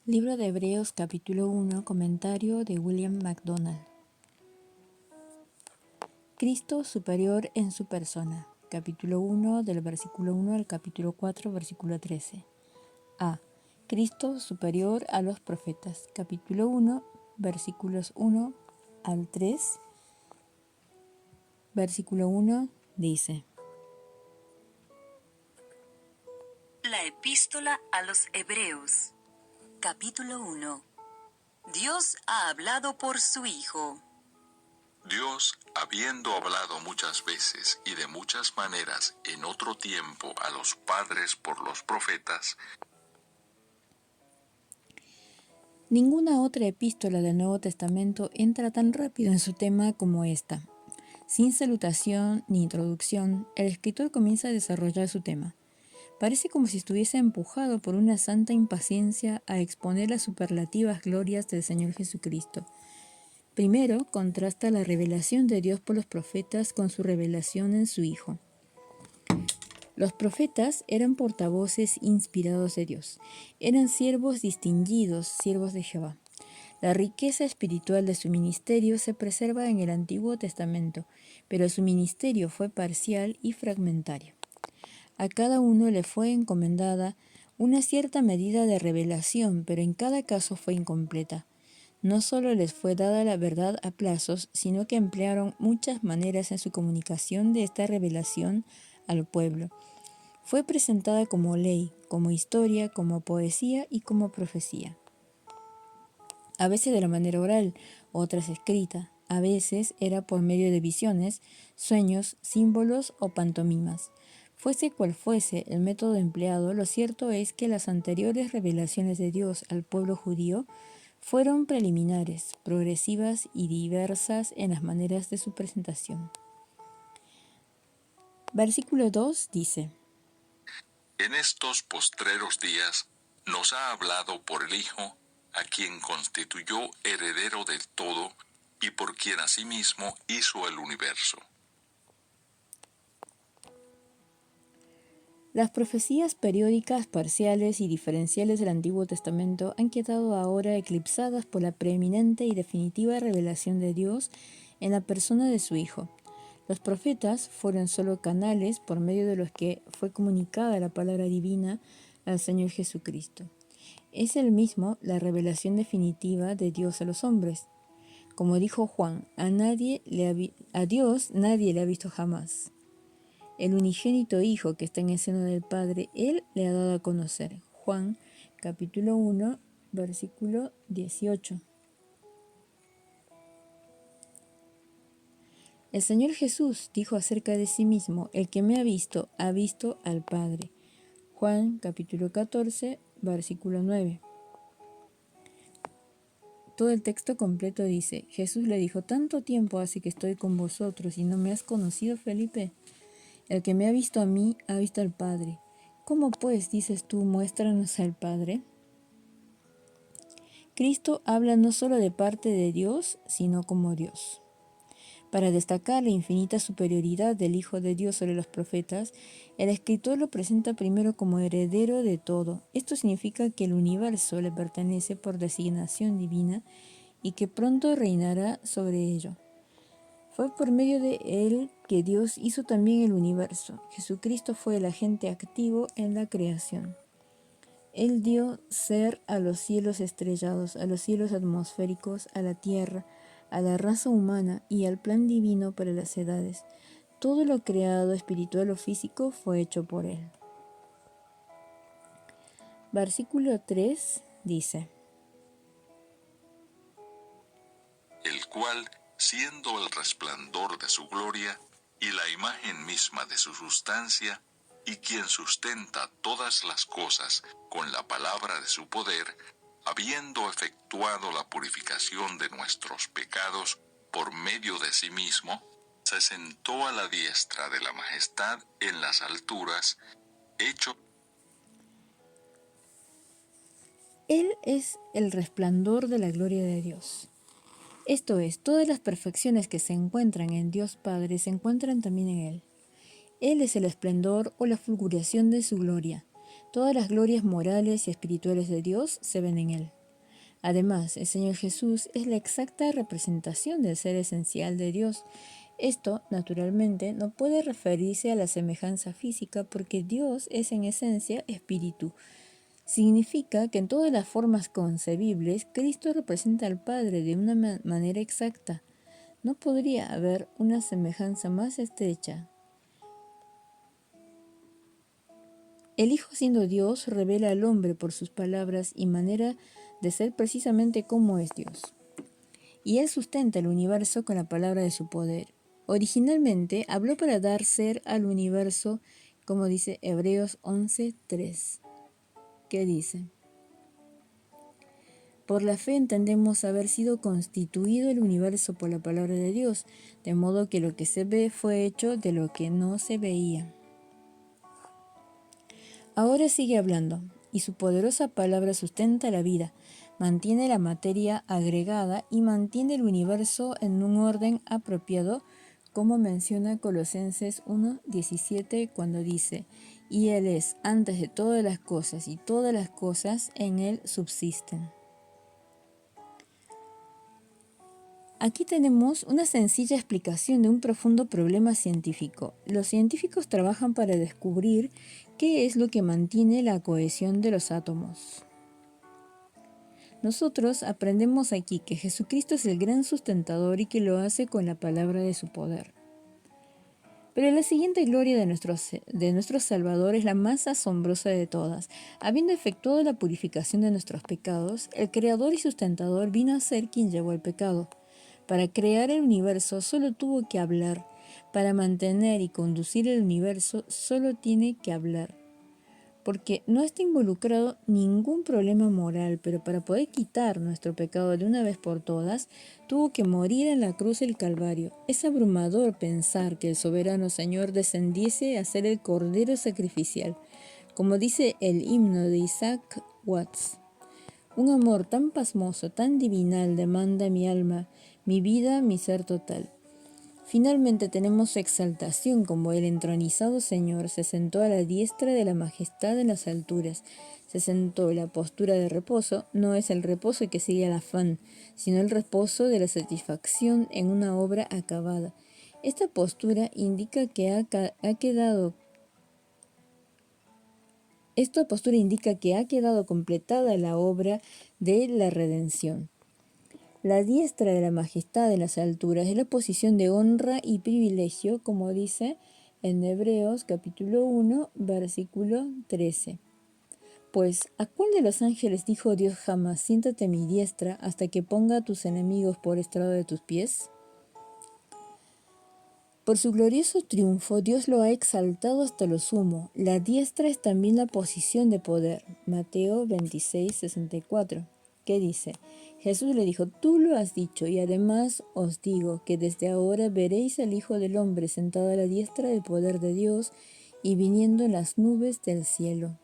Libro de Hebreos capítulo 1, comentario de William MacDonald. Cristo superior en su persona. Capítulo 1, del versículo 1 al capítulo 4, versículo 13. A. Cristo superior a los profetas. Capítulo 1, versículos 1 al 3. Versículo 1 dice: La epístola a los Hebreos. Capítulo 1. Dios ha hablado por su Hijo. Dios, habiendo hablado muchas veces y de muchas maneras en otro tiempo a los padres por los profetas, Ninguna otra epístola del Nuevo Testamento entra tan rápido en su tema como esta. Sin salutación ni introducción, el escritor comienza a desarrollar su tema. Parece como si estuviese empujado por una santa impaciencia a exponer las superlativas glorias del Señor Jesucristo. Primero, contrasta la revelación de Dios por los profetas con su revelación en su Hijo. Los profetas eran portavoces inspirados de Dios. Eran siervos distinguidos, siervos de Jehová. La riqueza espiritual de su ministerio se preserva en el Antiguo Testamento, pero su ministerio fue parcial y fragmentario. A cada uno le fue encomendada una cierta medida de revelación, pero en cada caso fue incompleta. No solo les fue dada la verdad a plazos, sino que emplearon muchas maneras en su comunicación de esta revelación al pueblo. Fue presentada como ley, como historia, como poesía y como profecía. A veces de la manera oral, otras escrita, a veces era por medio de visiones, sueños, símbolos o pantomimas. Fuese cual fuese el método empleado, lo cierto es que las anteriores revelaciones de Dios al pueblo judío fueron preliminares, progresivas y diversas en las maneras de su presentación. Versículo 2 dice: en estos postreros días nos ha hablado por el Hijo, a quien constituyó heredero del todo y por quien asimismo hizo el universo. Las profecías periódicas, parciales y diferenciales del Antiguo Testamento han quedado ahora eclipsadas por la preeminente y definitiva revelación de Dios en la persona de su Hijo. Los profetas fueron solo canales por medio de los que fue comunicada la palabra divina al Señor Jesucristo. Es el mismo la revelación definitiva de Dios a los hombres. Como dijo Juan, a Dios nadie le ha visto jamás. El unigénito Hijo que está en el seno del Padre, Él le ha dado a conocer. Juan, capítulo 1, versículo 18. El Señor Jesús dijo acerca de sí mismo: el que me ha visto al Padre. Juan, capítulo 14, versículo 9. Todo el texto completo dice: Jesús le dijo: tanto tiempo hace que estoy con vosotros y no me has conocido, Felipe. El que me ha visto a mí, ha visto al Padre. ¿Cómo pues dices tú, muéstranos al Padre? Cristo habla no solo de parte de Dios, sino como Dios. Para destacar la infinita superioridad del Hijo de Dios sobre los profetas, el escritor lo presenta primero como heredero de todo. Esto significa que el universo le pertenece por designación divina y que pronto reinará sobre ello. Fue por medio de él que Dios hizo también el universo. Jesucristo fue el agente activo en la creación. Él dio ser a los cielos estrellados, a los cielos atmosféricos, a la tierra, a la raza humana y al plan divino para las edades. Todo lo creado, espiritual o físico, fue hecho por él. Versículo 3 dice: el cual, siendo el resplandor de su gloria y la imagen misma de su sustancia, y quien sustenta todas las cosas con la palabra de su poder, habiendo efectuado la purificación de nuestros pecados por medio de sí mismo, se sentó a la diestra de la majestad en las alturas, hecho. Él es el resplandor de la gloria de Dios. Esto es, todas las perfecciones que se encuentran en Dios Padre se encuentran también en Él. Él es el esplendor o la fulguración de su gloria. Todas las glorias morales y espirituales de Dios se ven en Él. Además, el Señor Jesús es la exacta representación del ser esencial de Dios. Esto, naturalmente, no puede referirse a la semejanza física porque Dios es en esencia espíritu. Significa que en todas las formas concebibles, Cristo representa al Padre de una manera exacta. No podría haber una semejanza más estrecha. El Hijo, siendo Dios, revela al hombre por sus palabras y manera de ser precisamente como es Dios. Y Él sustenta el universo con la palabra de su poder. Originalmente habló para dar ser al universo, como dice Hebreos 11:3, que dice: por la fe entendemos haber sido constituido el universo por la palabra de Dios, de modo que lo que se ve fue hecho de lo que no se veía. Ahora sigue hablando, y su poderosa palabra sustenta la vida, mantiene la materia agregada y mantiene el universo en un orden apropiado, como menciona Colosenses 1:17 cuando dice: y Él es antes de todas las cosas, y todas las cosas en Él subsisten. Aquí tenemos una sencilla explicación de un profundo problema científico. Los científicos trabajan para descubrir qué es lo que mantiene la cohesión de los átomos. Nosotros aprendemos aquí que Jesucristo es el gran sustentador y que lo hace con la palabra de su poder. Pero la siguiente gloria de nuestro Salvador es la más asombrosa de todas. Habiendo efectuado la purificación de nuestros pecados, el Creador y Sustentador vino a ser quien llevó el pecado. Para crear el universo solo tuvo que hablar. Para mantener y conducir el universo solo tiene que hablar. Porque no está involucrado ningún problema moral, pero para poder quitar nuestro pecado de una vez por todas, tuvo que morir en la cruz del Calvario. Es abrumador pensar que el soberano Señor descendiese a ser el Cordero sacrificial, como dice el himno de Isaac Watts. Un amor tan pasmoso, tan divinal demanda mi alma, mi vida, mi ser total. Finalmente tenemos su exaltación como el entronizado Señor se sentó a la diestra de la majestad en las alturas. Se sentó en la postura de reposo, no es el reposo que sigue al afán, sino el reposo de la satisfacción en una obra acabada. Esta postura indica que ha quedado completada la obra de la redención. La diestra de la majestad de las alturas es la posición de honra y privilegio, como dice en Hebreos capítulo 1, versículo 13. Pues, ¿a cuál de los ángeles dijo Dios jamás: siéntate a mi diestra hasta que ponga a tus enemigos por estrado de tus pies? Por su glorioso triunfo, Dios lo ha exaltado hasta lo sumo. La diestra es también la posición de poder. Mateo 26:64, que dice: Jesús le dijo: tú lo has dicho, y además os digo que desde ahora veréis al Hijo del Hombre sentado a la diestra del poder de Dios y viniendo en las nubes del cielo.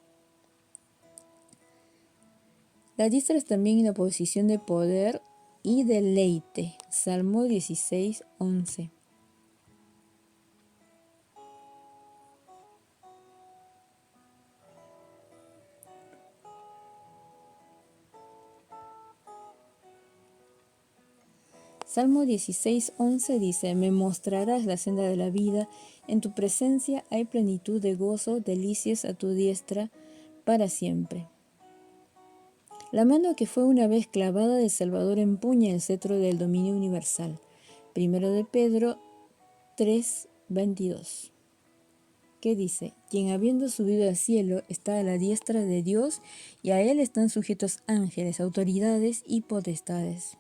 La diestra es también una posición de poder y deleite. Salmo 16:11. Salmo 16:11 dice: me mostrarás la senda de la vida, en tu presencia hay plenitud de gozo, delicias a tu diestra para siempre. La mano que fue una vez clavada del Salvador empuña el cetro del dominio universal. 1 de Pedro 3:22, que dice: quien habiendo subido al cielo está a la diestra de Dios, y a él están sujetos ángeles, autoridades y potestades.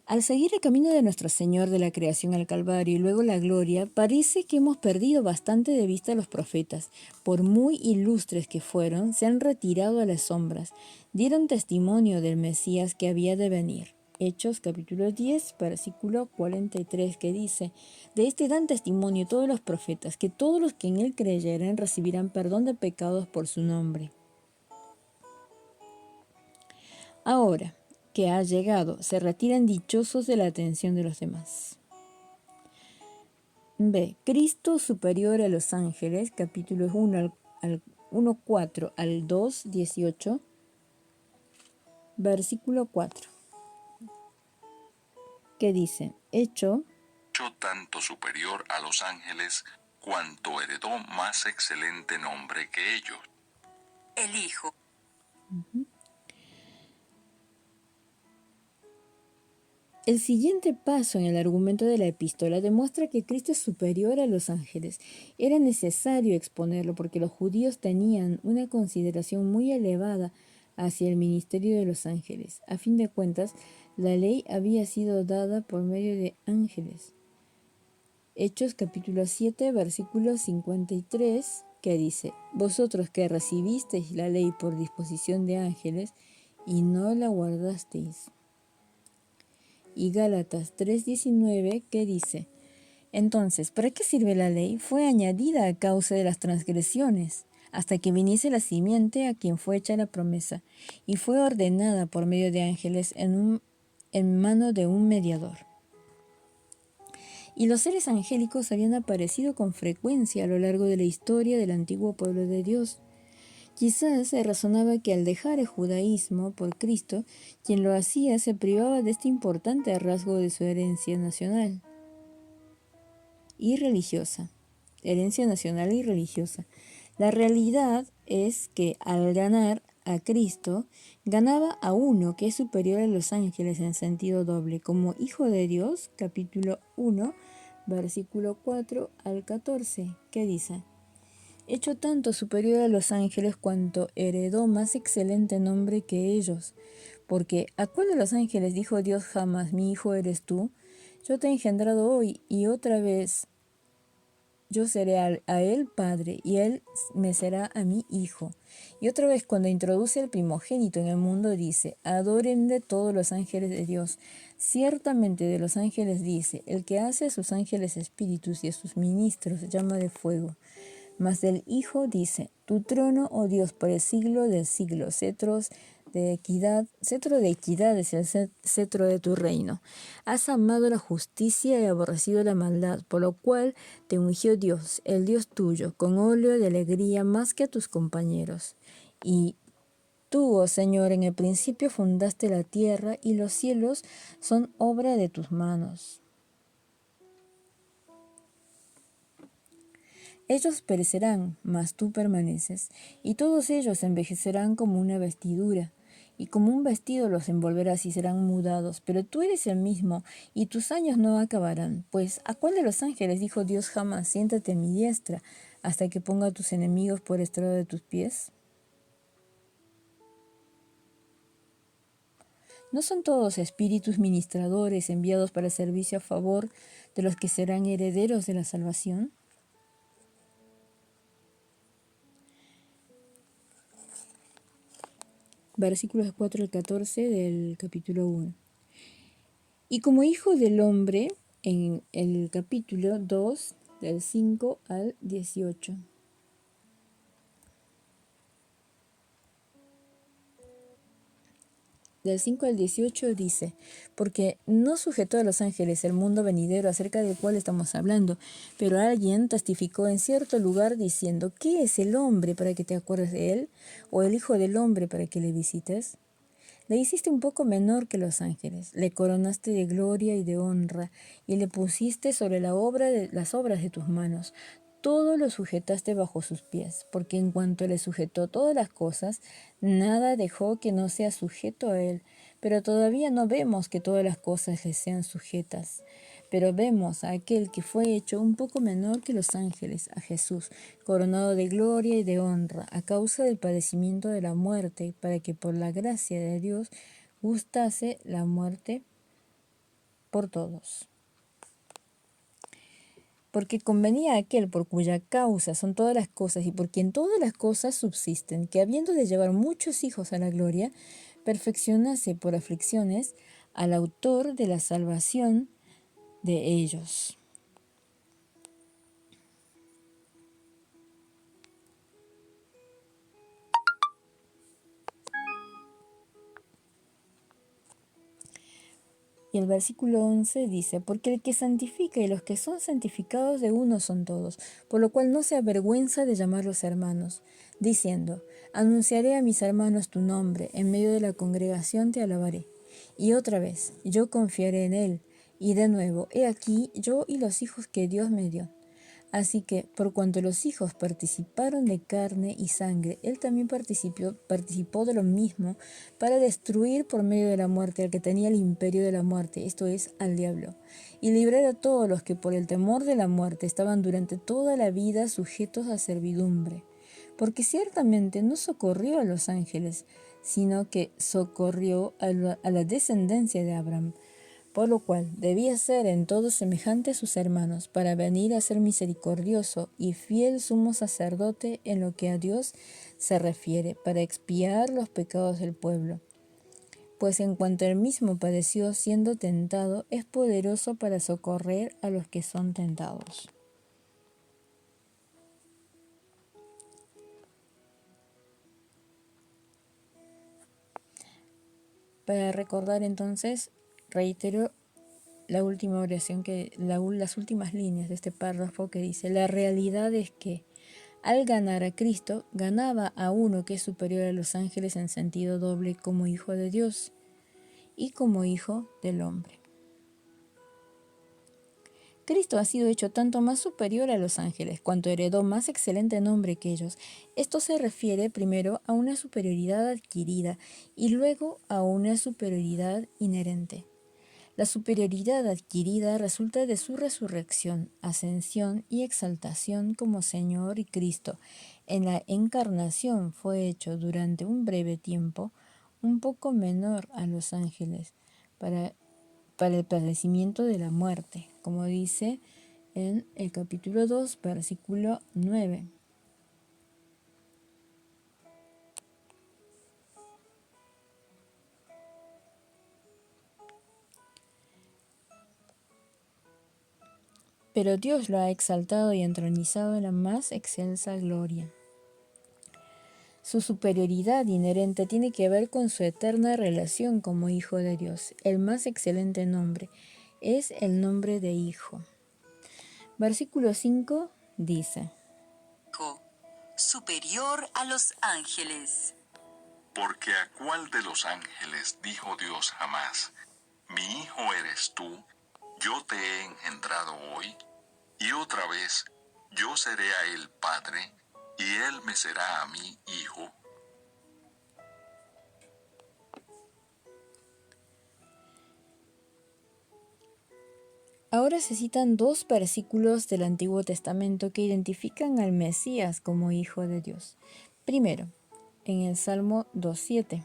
Al seguir el camino de nuestro Señor de la creación al Calvario y luego la gloria, parece que hemos perdido bastante de vista a los profetas. Por muy ilustres que fueron, se han retirado a las sombras. Dieron testimonio del Mesías que había de venir. Hechos capítulo 10, versículo 43, que dice: de este dan testimonio todos los profetas, que todos los que en él creyeren recibirán perdón de pecados por su nombre. Ahora que ha llegado, se retiran dichosos de la atención de los demás. B. Cristo superior a los ángeles, capítulos 1:4 al 2:18, versículo 4, que dice, hecho tanto superior a los ángeles, cuanto heredó más excelente nombre que ellos. El Hijo. El siguiente paso en el argumento de la epístola demuestra que Cristo es superior a los ángeles. Era necesario exponerlo porque los judíos tenían una consideración muy elevada hacia el ministerio de los ángeles. A fin de cuentas, la ley había sido dada por medio de ángeles. Hechos capítulo 7, versículo 53, que dice, vosotros que recibisteis la ley por disposición de ángeles y no la guardasteis. Y Gálatas 3:19, que dice, entonces, ¿para qué sirve la ley? Fue añadida a causa de las transgresiones, hasta que viniese la simiente a quien fue hecha la promesa, y fue ordenada por medio de ángeles en mano de un mediador. Y los seres angélicos habían aparecido con frecuencia a lo largo de la historia del antiguo pueblo de Dios. Quizás se razonaba que al dejar el judaísmo por Cristo, quien lo hacía se privaba de este importante rasgo de su herencia nacional y religiosa. Herencia nacional y religiosa. La realidad es que al ganar a Cristo, ganaba a uno que es superior a los ángeles en sentido doble, como Hijo de Dios, capítulo 1, versículo 4 al 14, que dice, hecho tanto superior a los ángeles cuanto heredó más excelente nombre que ellos. Porque ¿a cuál de los ángeles dijo Dios jamás, mi hijo eres tú? Yo te he engendrado hoy, y otra vez yo seré a él padre, y él me será a mí hijo. Y otra vez cuando introduce el primogénito en el mundo dice, adoren de todos los ángeles de Dios. Ciertamente de los ángeles dice, el que hace a sus ángeles espíritus y a sus ministros llama de fuego. Mas del Hijo dice, tu trono, oh Dios, por el siglo del siglo, cetro de equidad es el cetro de tu reino. Has amado la justicia y aborrecido la maldad, por lo cual te ungió Dios, el Dios tuyo, con óleo de alegría más que a tus compañeros. Y tú, oh Señor, en el principio fundaste la tierra y los cielos son obra de tus manos. Ellos perecerán, mas tú permaneces, y todos ellos envejecerán como una vestidura, y como un vestido los envolverás y serán mudados, pero tú eres el mismo, y tus años no acabarán. Pues, ¿a cuál de los ángeles dijo Dios jamás, siéntate a mi diestra, hasta que ponga a tus enemigos por estrado de tus pies? ¿No son todos espíritus ministradores enviados para servicio a favor de los que serán herederos de la salvación? Versículos 4 al 14 del capítulo 1. Y como hijo del hombre, en el capítulo 2, del 5 al 18. Del 5 al 18 dice, porque no sujetó a los ángeles el mundo venidero acerca del cual estamos hablando, pero alguien testificó en cierto lugar diciendo, ¿qué es el hombre para que te acuerdes de él? ¿O el hijo del hombre para que le visites? Le hiciste un poco menor que los ángeles, le coronaste de gloria y de honra, y le pusiste sobre las obras de tus manos. Todo lo sujetaste bajo sus pies, porque en cuanto le sujetó todas las cosas, nada dejó que no sea sujeto a él. Pero todavía no vemos que todas las cosas le sean sujetas. Pero vemos a aquel que fue hecho un poco menor que los ángeles, a Jesús, coronado de gloria y de honra, a causa del padecimiento de la muerte, para que por la gracia de Dios gustase la muerte por todos. Porque convenía a aquel por cuya causa son todas las cosas y por quien todas las cosas subsisten, que habiendo de llevar muchos hijos a la gloria, perfeccionase por aflicciones al autor de la salvación de ellos. Y el versículo 11 dice, porque el que santifica y los que son santificados de uno son todos, por lo cual no se avergüenza de llamarlos hermanos, diciendo, anunciaré a mis hermanos tu nombre, en medio de la congregación te alabaré. Y otra vez, yo confiaré en él, y de nuevo, he aquí yo y los hijos que Dios me dio. Así que, por cuanto los hijos participaron de carne y sangre, él también participó de lo mismo para destruir por medio de la muerte al que tenía el imperio de la muerte, esto es, al diablo, y librar a todos los que por el temor de la muerte estaban durante toda la vida sujetos a servidumbre. Porque ciertamente no socorrió a los ángeles, sino que socorrió a la descendencia de Abraham, por lo cual debía ser en todo semejante a sus hermanos, para venir a ser misericordioso y fiel sumo sacerdote en lo que a Dios se refiere, para expiar los pecados del pueblo. Pues en cuanto él mismo padeció siendo tentado, es poderoso para socorrer a los que son tentados. Para recordar entonces, reitero la última oración, las últimas líneas de este párrafo que dice, la realidad es que al ganar a Cristo, ganaba a uno que es superior a los ángeles en sentido doble como hijo de Dios y como hijo del hombre. Cristo ha sido hecho tanto más superior a los ángeles, cuanto heredó más excelente nombre que ellos. Esto se refiere primero a una superioridad adquirida y luego a una superioridad inherente. La superioridad adquirida resulta de su resurrección, ascensión y exaltación como Señor y Cristo. En la encarnación fue hecho durante un breve tiempo un poco menor a los ángeles para el padecimiento de la muerte, como dice en el capítulo 2, versículo 9. Pero Dios lo ha exaltado y entronizado en la más excelsa gloria. Su superioridad inherente tiene que ver con su eterna relación como Hijo de Dios. El más excelente nombre es el nombre de Hijo. Versículo 5 dice, superior a los ángeles. Porque a cuál de los ángeles dijo Dios jamás, mi hijo eres tú, yo te he engendrado hoy, y otra vez, yo seré a él padre, y él me será a mí hijo. ahora se citan dos versículos del Antiguo Testamento que identifican al Mesías como Hijo de Dios. Primero, en el Salmo 2:7,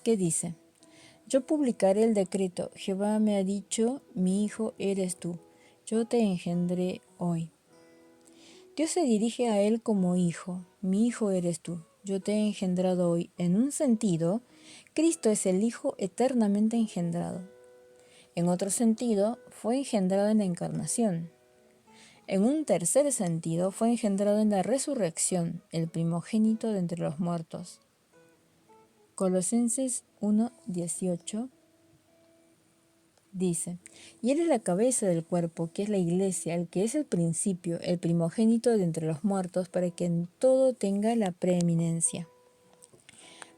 que dice, yo publicaré el decreto, Jehová me ha dicho, mi hijo eres tú, yo te engendré hoy. Dios se dirige a él como hijo, mi hijo eres tú, yo te he engendrado hoy. En un sentido, Cristo es el Hijo eternamente engendrado. En otro sentido, fue engendrado en la encarnación. En un tercer sentido, fue engendrado en la resurrección, el primogénito de entre los muertos. Colosenses 1:18 dice, y él es la cabeza del cuerpo, que es la iglesia, el que es el principio, el primogénito de entre los muertos, para que en todo tenga la preeminencia.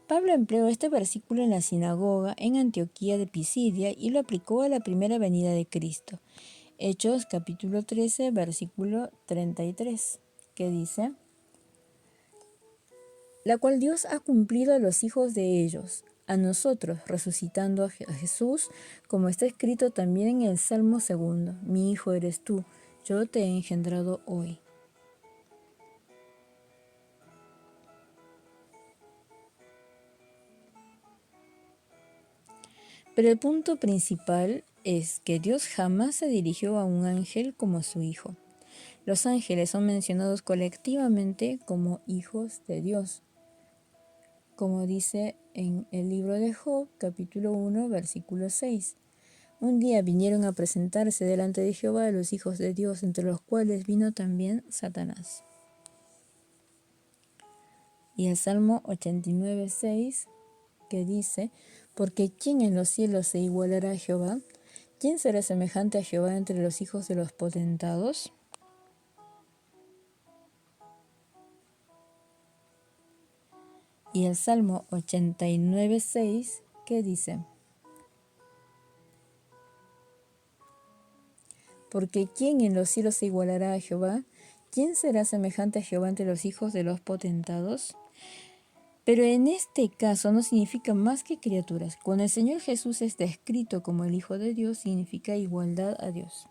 Pablo empleó este versículo en la sinagoga en Antioquía de Pisidia y lo aplicó a la primera venida de Cristo. Hechos capítulo 13, versículo 33, que dice, la cual Dios ha cumplido a los hijos de ellos, a nosotros, resucitando a Jesús, como está escrito también en el Salmo 2, mi hijo eres tú, yo te he engendrado hoy. Pero el punto principal es que Dios jamás se dirigió a un ángel como su hijo. Los ángeles son mencionados colectivamente como hijos de Dios, como dice en el libro de Job, capítulo 1, versículo 6. Un día vinieron a presentarse delante de Jehová los hijos de Dios, entre los cuales vino también Satanás. Y el Salmo 89, 6 que dice, porque ¿quién en los cielos se igualará a Jehová? ¿Quién será semejante a Jehová entre los hijos de los potentados? Y el Salmo 89:6 que dice, porque ¿quién en los cielos se igualará a Jehová? ¿Quién será semejante a Jehová entre los hijos de los potentados? Pero en este caso no significa más que criaturas. Cuando el Señor Jesús es descrito como el Hijo de Dios, significa igualdad a Dios.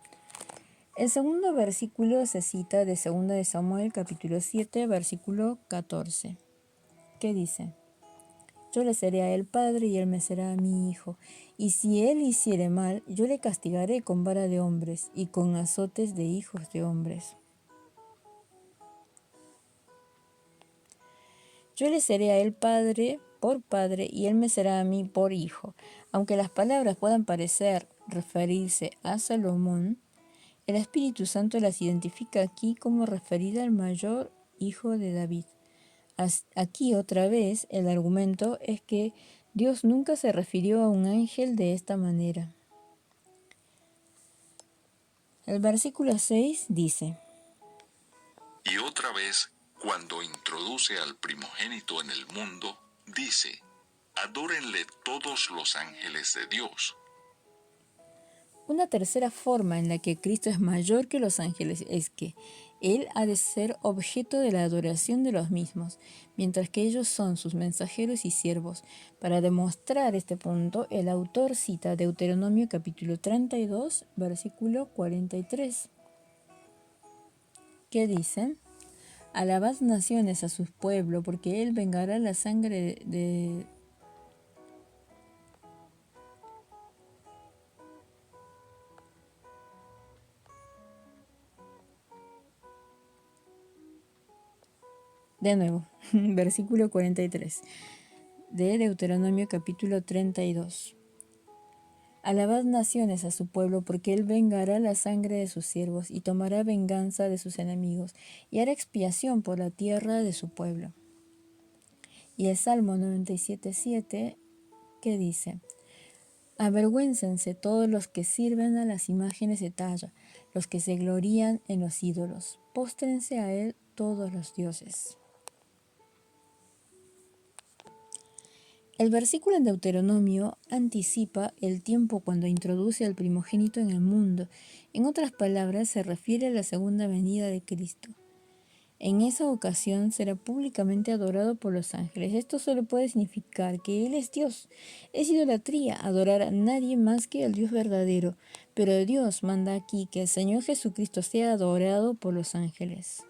El segundo versículo se cita de 2 de Samuel, capítulo 7, versículo 14, que dice, yo le seré a él padre y él me será a mi hijo. Y si él hiciere mal, yo le castigaré con vara de hombres y con azotes de hijos de hombres. Yo le seré a él padre por padre y él me será a mí por hijo. Aunque las palabras puedan parecer referirse a Salomón, el Espíritu Santo las identifica aquí como referida al mayor hijo de David. Aquí otra vez el argumento es que Dios nunca se refirió a un ángel de esta manera. El versículo 6 dice, Y otra vez, cuando introduce al primogénito en el mundo, dice, adórenle todos los ángeles de Dios. una tercera forma en la que Cristo es mayor que los ángeles es que Él ha de ser objeto de la adoración de los mismos, mientras que ellos son sus mensajeros y siervos. Para demostrar este punto, el autor cita Deuteronomio capítulo 32, versículo 43, que dice, alabad naciones a su pueblo, porque Él vengará la sangre de nuevo, versículo 43 de Deuteronomio capítulo 32. Alabad naciones a su pueblo, porque Él vengará la sangre de sus siervos y tomará venganza de sus enemigos y hará expiación por la tierra de su pueblo. Y el Salmo 97:7 que dice, avergüéncense todos los que sirven a las imágenes de talla, los que se glorían en los ídolos, póstrense a Él todos los dioses. El versículo en Deuteronomio anticipa el tiempo cuando introduce al primogénito en el mundo. En otras palabras, se refiere a la segunda venida de Cristo. En esa ocasión será públicamente adorado por los ángeles. Esto solo puede significar que Él es Dios. Es idolatría adorar a nadie más que al Dios verdadero, pero Dios manda aquí que el Señor Jesucristo sea adorado por los ángeles.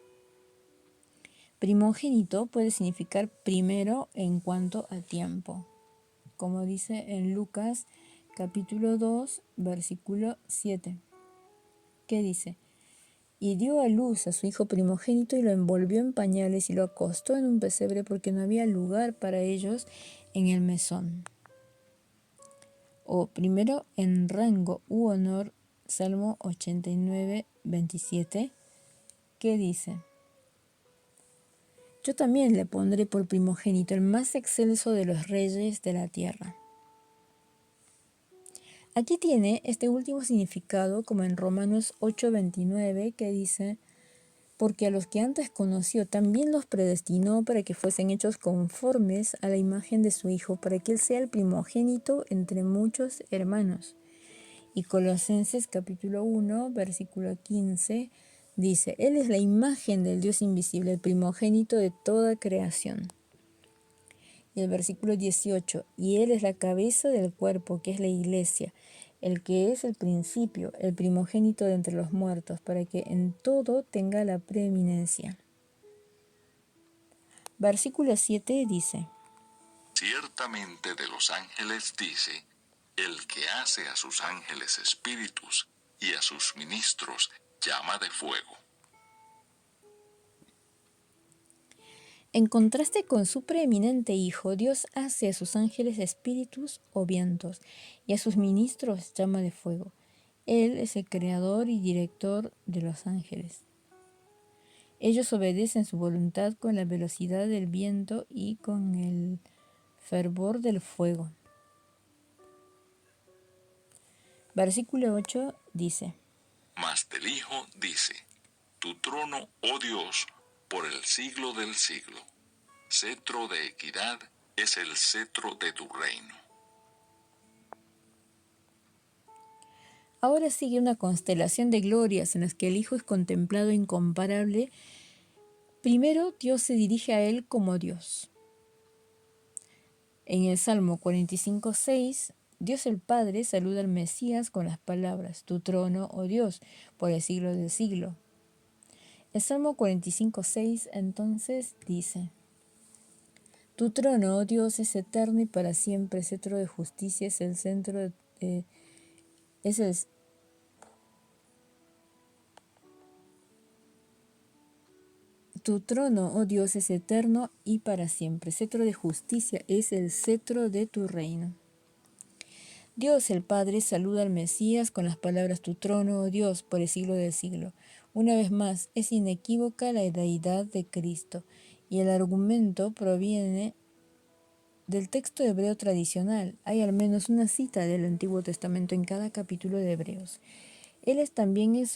Primogénito puede significar primero en cuanto a tiempo, como dice en Lucas capítulo 2, versículo 7, que dice, y dio a luz a su hijo primogénito y lo envolvió en pañales y lo acostó en un pesebre porque no había lugar para ellos en el mesón. O primero en rango u honor, Salmo 89, 27, que dice, yo también le pondré por primogénito, el más excelso de los reyes de la tierra. Aquí tiene este último significado como en Romanos 8:29 que dice, porque a los que antes conoció también los predestinó para que fuesen hechos conformes a la imagen de su Hijo, para que Él sea el primogénito entre muchos hermanos. Y Colosenses capítulo 1, versículo 15 dice, Él es la imagen del Dios invisible, el primogénito de toda creación. Y el versículo 18, y Él es la cabeza del cuerpo, que es la iglesia, el que es el principio, el primogénito de entre los muertos, para que en todo tenga la preeminencia. Versículo 7 dice, Ciertamente de los ángeles dice, el que hace a sus ángeles espíritus y a sus ministros llama de fuego. en contraste con su preeminente Hijo, Dios hace a sus ángeles espíritus o vientos, y a sus ministros llama de fuego. Él es el creador y director de los ángeles. Ellos obedecen su voluntad con la velocidad del viento y con el fervor del fuego. Versículo 8 dice: Mas del Hijo dice: Tu trono, oh Dios, por el siglo del siglo. Cetro de equidad es el cetro de tu reino. Ahora sigue una constelación de glorias en las que el Hijo es contemplado incomparable. Primero, Dios se dirige a él como Dios. En el Salmo 45:6, Dios el Padre saluda al Mesías con las palabras: Tu trono, oh Dios, por el siglo del siglo. El Salmo 45:6 entonces dice: Tu trono, oh Dios, es eterno y para siempre, cetro de justicia es el centro es el Tu trono, oh Dios, es eterno y para siempre, cetro de justicia es el cetro de tu reino. Dios el Padre saluda al Mesías con las palabras: Tu trono, oh Dios, por el siglo del siglo. Una vez más, es inequívoca la deidad de Cristo, y el argumento proviene del texto hebreo tradicional. Hay al menos una cita del Antiguo Testamento en cada capítulo de Hebreos. Él es también el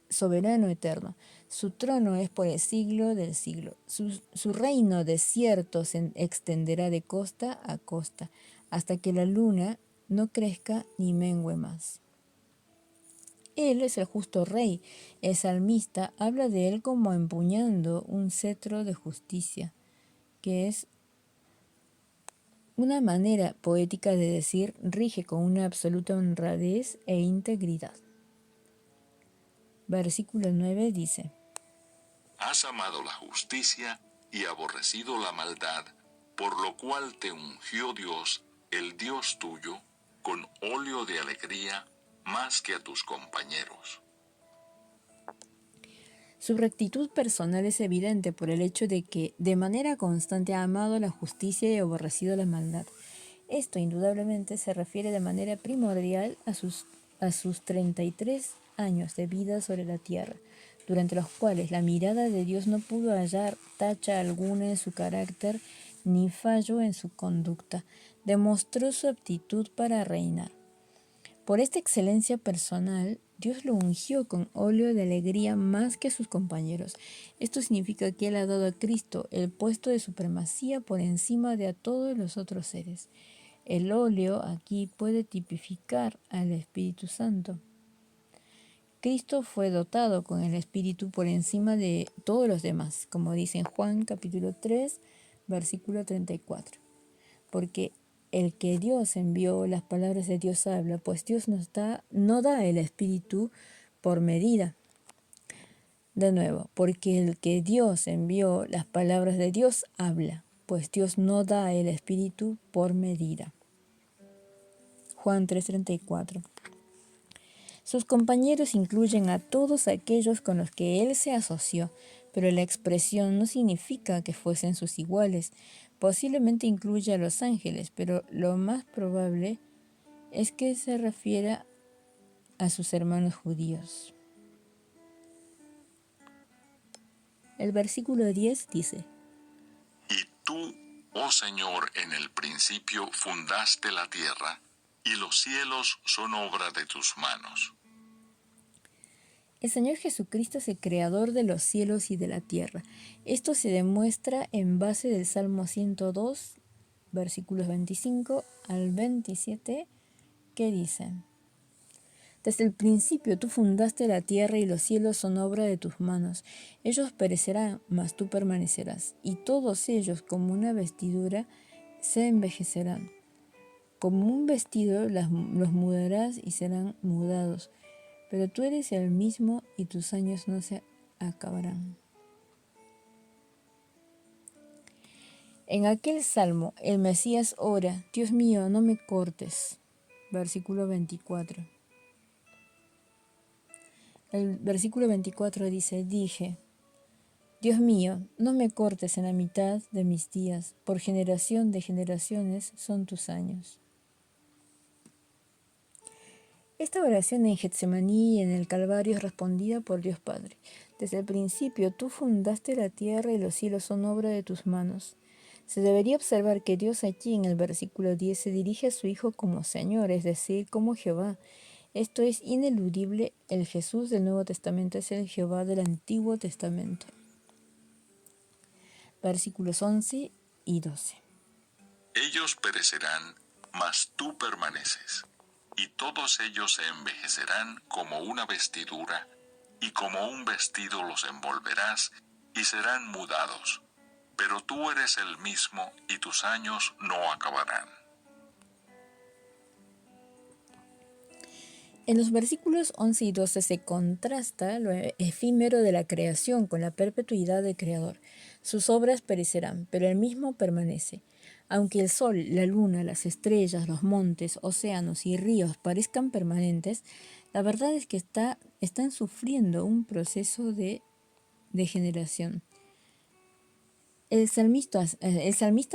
soberano eterno. Su trono es por el siglo del siglo. Su reino desierto se extenderá de costa a costa, hasta que la luna no crezca ni mengüe más. Él es el justo rey. El salmista habla de él como empuñando un cetro de justicia, que es una manera poética de decir rige con una absoluta honradez e integridad. Versículo 9 dice: Has amado la justicia y aborrecido la maldad, por lo cual te ungió Dios, el Dios tuyo, con óleo de alegría, más que a tus compañeros. Su rectitud personal es evidente por el hecho de que de manera constante ha amado la justicia y aborrecido la maldad. Esto indudablemente se refiere de manera primordial a sus 33 años de vida sobre la tierra, durante los cuales la mirada de Dios no pudo hallar tacha alguna en su carácter ni fallo en su conducta. Demostró su aptitud para reinar. Por esta excelencia personal, Dios lo ungió con óleo de alegría más que a sus compañeros. Esto significa que Él ha dado a Cristo el puesto de supremacía por encima de a todos los otros seres. El óleo aquí puede tipificar al Espíritu Santo. Cristo fue dotado con el Espíritu por encima de todos los demás, como dice en Juan capítulo 3, versículo 34. Porque el que Dios envió, las palabras de Dios habla, pues Dios no da el Espíritu por medida. De nuevo, porque el que Dios envió, las palabras de Dios habla, pues Dios no da el Espíritu por medida. Juan 3:34. Sus compañeros incluyen a todos aquellos con los que él se asoció, pero la expresión no significa que fuesen sus iguales. Posiblemente incluye a los ángeles, pero lo más probable es que se refiera a sus hermanos judíos. El versículo 10 dice: Y tú, oh Señor, en el principio fundaste la tierra, y los cielos son obra de tus manos. El Señor Jesucristo es el creador de los cielos y de la tierra. Esto se demuestra en base del Salmo 102, versículos 25 al 27, que dicen: Desde el principio tú fundaste la tierra y los cielos son obra de tus manos. Ellos perecerán, mas tú permanecerás, y todos ellos como una vestidura se envejecerán. Como un vestido los mudarás y serán mudados, pero tú eres el mismo y tus años no se acabarán. En aquel salmo, el Mesías ora: Dios mío, no me cortes. Versículo 24. El versículo 24 dice: Dije, Dios mío, no me cortes en la mitad de mis días, por generación de generaciones son tus años. Esta oración en Getsemaní y en el Calvario es respondida por Dios Padre. Desde el principio tú fundaste la tierra y los cielos son obra de tus manos. Se debería observar que Dios aquí en el versículo 10 se dirige a su Hijo como Señor, es decir, como Jehová. Esto es ineludible, el Jesús del Nuevo Testamento es el Jehová del Antiguo Testamento. Versículos 11 y 12. Ellos perecerán, mas tú permaneces, y todos ellos se envejecerán como una vestidura, y como un vestido los envolverás, y serán mudados. Pero tú eres el mismo, y tus años no acabarán. En los versículos 11 y 12 se contrasta lo efímero de la creación con la perpetuidad del Creador. Sus obras perecerán, pero Él mismo permanece. Aunque el sol, la luna, las estrellas, los montes, océanos y ríos parezcan permanentes, la verdad es que están sufriendo un proceso de degeneración. El salmista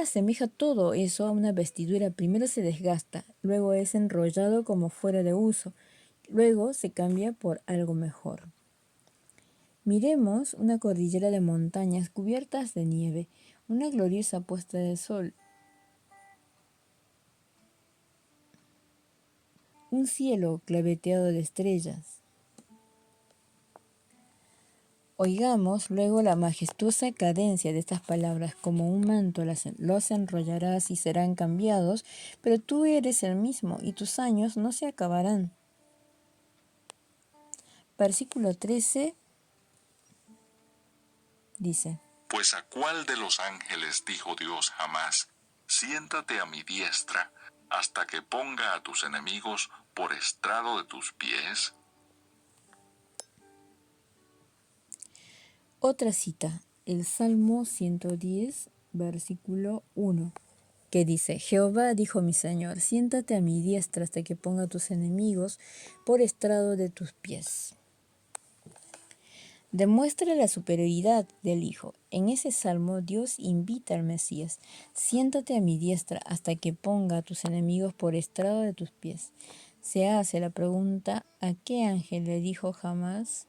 asemeja todo eso a una vestidura. Primero se desgasta, luego es enrollado como fuera de uso, luego se cambia por algo mejor. Miremos una cordillera de montañas cubiertas de nieve, una gloriosa puesta de sol, un cielo claveteado de estrellas. Oigamos luego la majestuosa cadencia de estas palabras: como un manto los enrollarás y serán cambiados, pero tú eres el mismo y tus años no se acabarán. Versículo 13 dice: Pues a cuál de los ángeles dijo Dios jamás, siéntate a mi diestra, hasta que ponga a tus enemigos por estrado de tus pies? Otra cita, el Salmo 110, versículo 1, que dice: Jehová dijo a mi Señor, siéntate a mi diestra hasta que ponga a tus enemigos por estrado de tus pies. Demuestra la superioridad del Hijo. En ese salmo Dios invita al Mesías: siéntate a mi diestra hasta que ponga a tus enemigos por estrado de tus pies. Se hace la pregunta: ¿a qué ángel le dijo jamás?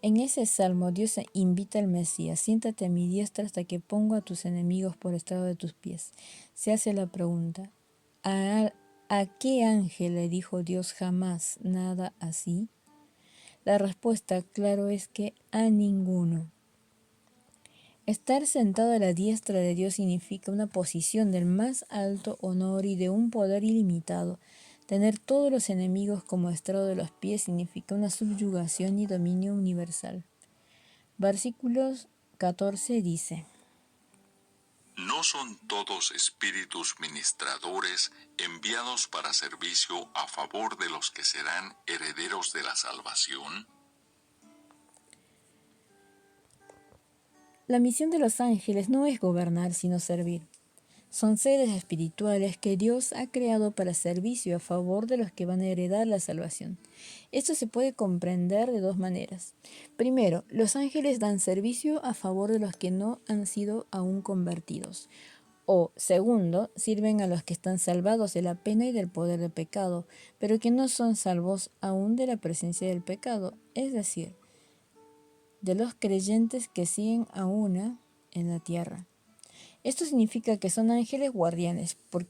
En ese salmo Dios invita al Mesías: siéntate a mi diestra hasta que ponga a tus enemigos por estrado de tus pies. Se hace la pregunta: ¿a qué ángel le dijo Dios jamás nada así? La respuesta, claro, es que a ninguno. Estar sentado a la diestra de Dios significa una posición del más alto honor y de un poder ilimitado. Tener todos los enemigos como estrado de los pies significa una subyugación y dominio universal. Versículos 14 dice: ¿No son todos espíritus ministradores enviados para servicio a favor de los que serán herederos de la salvación? La misión de los ángeles no es gobernar, sino servir. Son seres espirituales que Dios ha creado para servicio a favor de los que van a heredar la salvación. Esto se puede comprender de dos maneras. Primero, los ángeles dan servicio a favor de los que no han sido aún convertidos. O, segundo, sirven a los que están salvados de la pena y del poder del pecado, pero que no son salvos aún de la presencia del pecado, es decir, de los creyentes que siguen aún en la tierra. Esto significa que son ángeles guardianes. ¿Por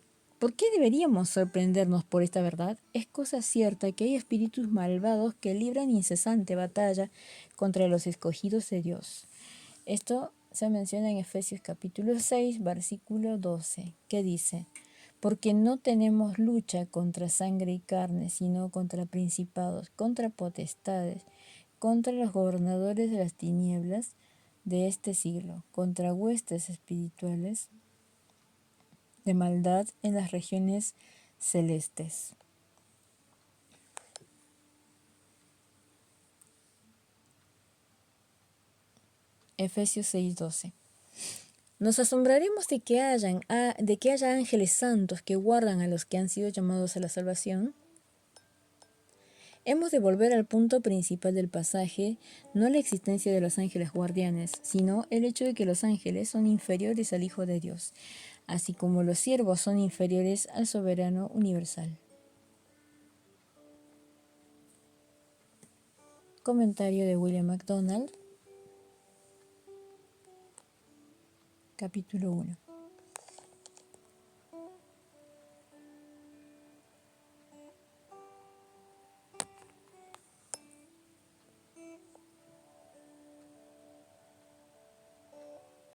qué deberíamos sorprendernos por esta verdad? Es cosa cierta que hay espíritus malvados que libran incesante batalla contra los escogidos de Dios. Esto se menciona en Efesios capítulo 6, versículo 12, que dice: porque no tenemos lucha contra sangre y carne, sino contra principados, contra potestades, contra los gobernadores de las tinieblas de este siglo, contra huestes espirituales de maldad en las regiones celestes. Efesios 6:12. Nos asombraremos de que haya ángeles santos que guardan a los que han sido llamados a la salvación. Hemos de volver al punto principal del pasaje, no la existencia de los ángeles guardianes, sino el hecho de que los ángeles son inferiores al Hijo de Dios. así como los siervos son inferiores al soberano universal. Comentario de William MacDonald, capítulo 1.